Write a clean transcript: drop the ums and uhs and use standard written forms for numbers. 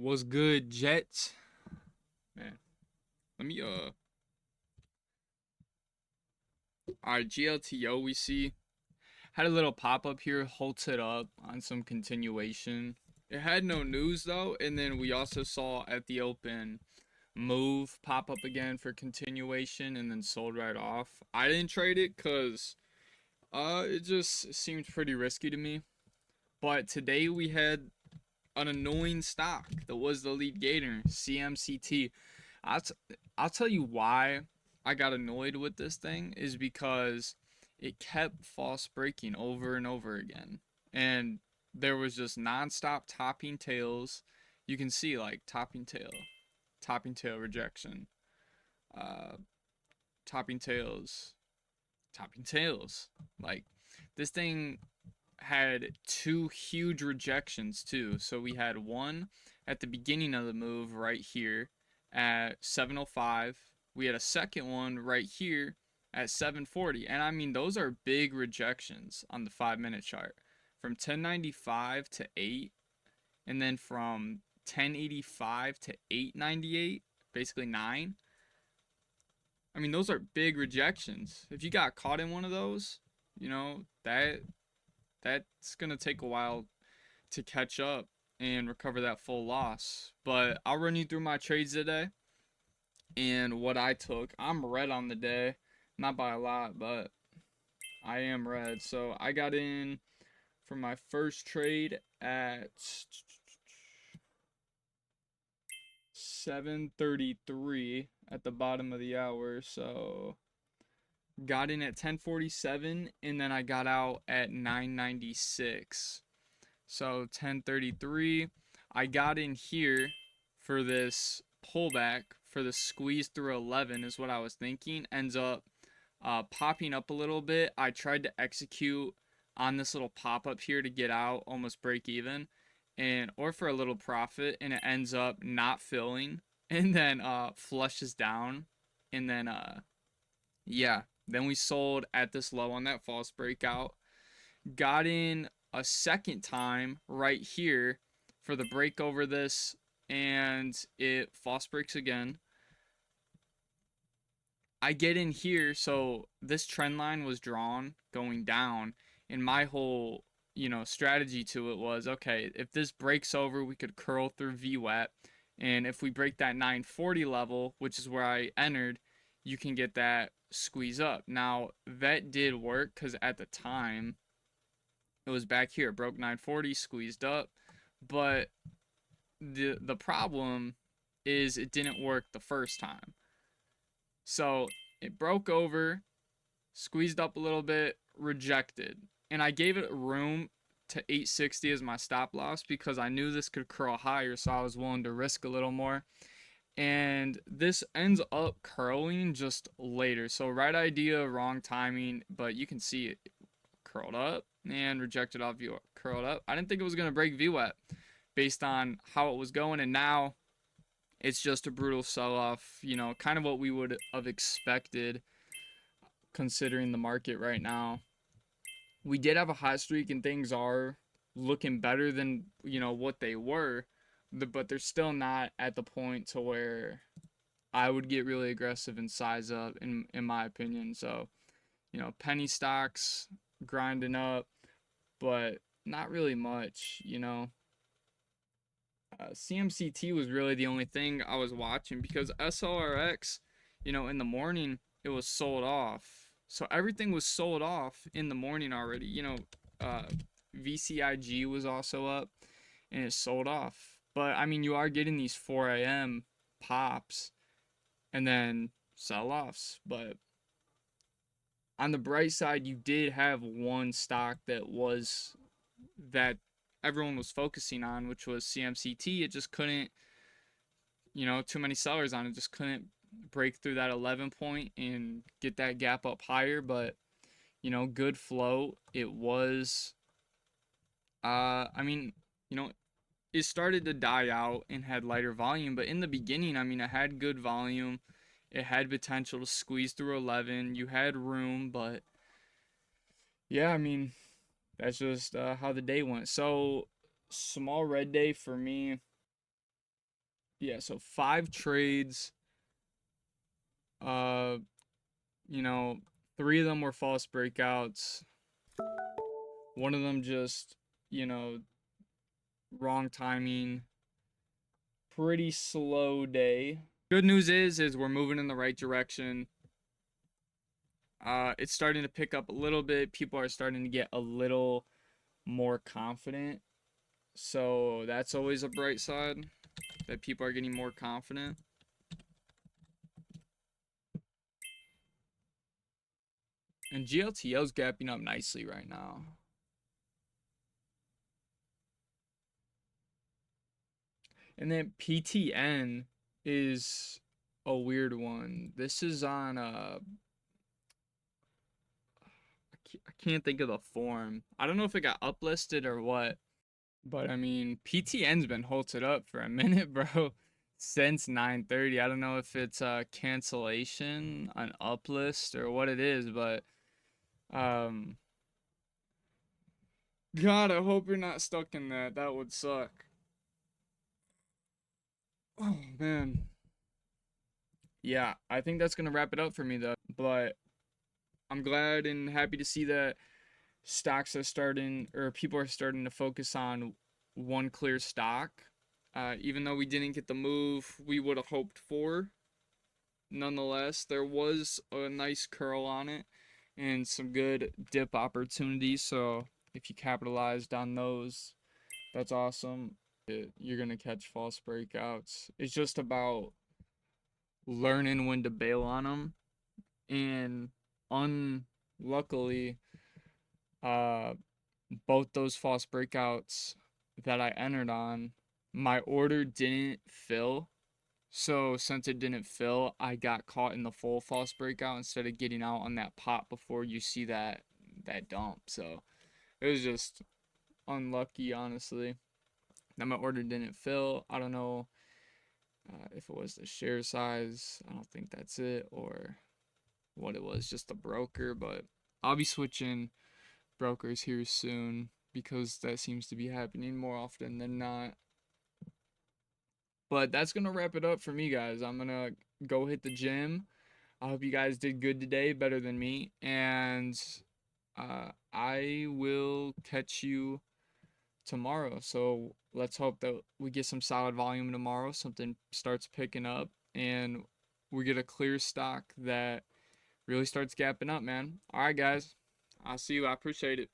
What's good, Jets? Man, let me alright, GLTO we see. Had a little pop-up here, halted up on some continuation. It had no news though, and then we also saw at the open move pop up again for continuation and then sold right off. I didn't trade it because it just seemed pretty risky to me. But today we had an annoying stock that was the lead gainer, CMCT. I'll, t- I'll tell you why I got annoyed with this thing is because it kept false breaking over and over again. And there was just nonstop topping tails. You can see like topping tail rejection, uh, topping tails, topping tails. Like this thing had two huge rejections too. So we had one at the beginning of the move right here at 705. We had a second one right here at 740. And I mean, those are big rejections on the 5 minute chart from 1095 to 8, and then from 1085 to 898, basically 9. I mean, those are big rejections. If you got caught in one of those, that's gonna take a while to catch up and recover that full loss. But I'll run you through my trades today and what I took. I'm red on the day, not by a lot, but I am red. So I got in for my first trade at 7:33 at the bottom of the hour. So got in at 10:47 and then I got out at 9:96. So 10:33, I got in here for this pullback for the squeeze through 11 is what I was thinking. Ends up popping up a little bit. I tried to execute on this little pop up here to get out, almost break even, and or for a little profit, and it ends up not filling, and then flushes down, and then yeah, then we sold at this low on that false breakout. Got in a second time right here for the break over this, and it false breaks again. I get in here, so this trend line was drawn going down, and my whole strategy to it was, okay, if this breaks over we could curl through VWAP, and if we break that 940 level, which is where I entered, you can get that squeeze up. Now that did work because at the time it was back here, broke 940, squeezed up, but the problem is it didn't work the first time. So it broke over, squeezed up a little bit, rejected. And I gave it room to 860 as my stop loss because I knew this could curl higher, so I was willing to risk a little more. And this ends up curling just later. So right idea, wrong timing, but you can see it curled up and rejected off view, curled up. I didn't think it was going to break VWAP based on how it was going, and now it's just a brutal sell-off, kind of what we would have expected considering the market right now. We did have a hot streak and things are looking better than, what they were, but they're still not at the point to where I would get really aggressive and size up in my opinion. So, penny stocks grinding up, but not really much. CMCT was really the only thing I was watching because SLRX, in the morning it was sold off. So everything was sold off in the morning already. Uh, VCIG was also up and it sold off. But I mean, you are getting these 4 a.m. pops and then sell offs. But on the bright side, you did have one stock that everyone was focusing on, which was CMCT. It just couldn't, too many sellers on it, just couldn't break through that 11 point and get that gap up higher. But, good flow. It was, I mean, it started to die out and had lighter volume. But in the beginning, I mean, it had good volume. It had potential to squeeze through 11. You had room, but yeah, I mean, that's just how the day went. So, small red day for me. Yeah, so 5 trades. Uh, you know, 3 of them were false breakouts. One of them just, you know, wrong timing. Pretty slow day. Good news is we're moving in the right direction. It's starting to pick up a little bit. People are starting to get a little more confident. So that's always a bright side, that people are getting more confident. And GLTO's gapping up nicely right now. And then PTN is a weird one. This is on I can't think of the form. I don't know if it got uplisted or what. But I mean, PTN's been halted up for a minute, bro. Since 9:30. I don't know if it's a cancellation, an uplist, or what it is, but um God, I hope you're not stuck in that. That would suck. Oh man. Yeah, I think that's gonna wrap it up for me though. But I'm glad and happy to see that stocks are starting, or people are starting to focus on one clear stock. Even though we didn't get the move we would have hoped for, nonetheless, there was a nice curl on it and some good dip opportunities. So if you capitalized on those, that's awesome. You're going to catch false breakouts. It's just about learning when to bail on them. And unluckily, uh, both those false breakouts that I entered on, my order didn't fill. So since it didn't fill, I got caught in the full false breakout instead of getting out on that pop before you see that dump. So it was just unlucky, honestly. That my order didn't fill. I don't know if it was the share size. I don't think that's it, or what it was, just a broker. But I'll be switching brokers here soon because that seems to be happening more often than not. But that's gonna wrap it up for me, guys. I'm gonna go hit the gym. I hope you guys did good today, better than me. And I will catch you tomorrow. So let's hope that we get some solid volume tomorrow. Something starts picking up and we get a clear stock that really starts gapping up, man. All right, guys. I'll see you. I appreciate it.